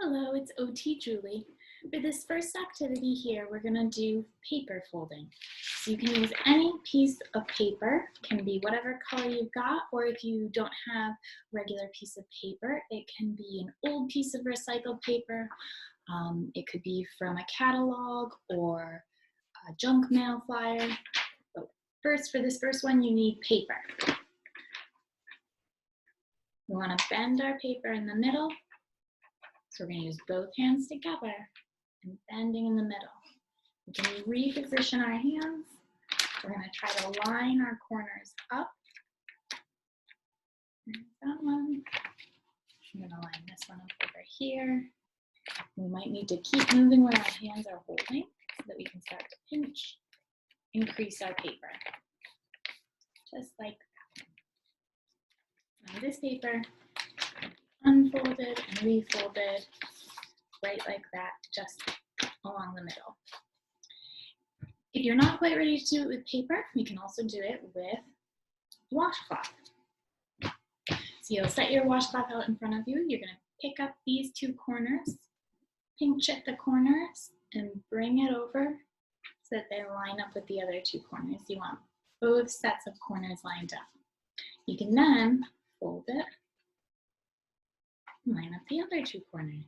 Hello, it's OT Julie. For this first activity here, we're going to do paper folding. So you can use any piece of paper, can be whatever color you've got, or if you don't have a regular piece of paper, it can be an old piece of recycled paper. It could be from a catalog or a junk mail flyer. But first, for this first one, you need paper. We want to bend our paper in the middle. So we're going to use both hands together and bending in the middle. We can reposition our hands. We're going to try to line our corners up. There's that one. I'm going to line this one up over here. We might need to keep moving where our hands are holding so that we can start to pinch, increase our paper. Just like that. Now this paper, unfolded and refolded, right like that, just along the middle. If you're not quite ready to do it with paper, we can also do it with washcloth. So you'll set your washcloth out in front of you. You're going to pick up these two corners, pinch at the corners, and bring it over so that they line up with the other two corners. You want both sets of corners lined up. You can then fold it, line up the other two corners.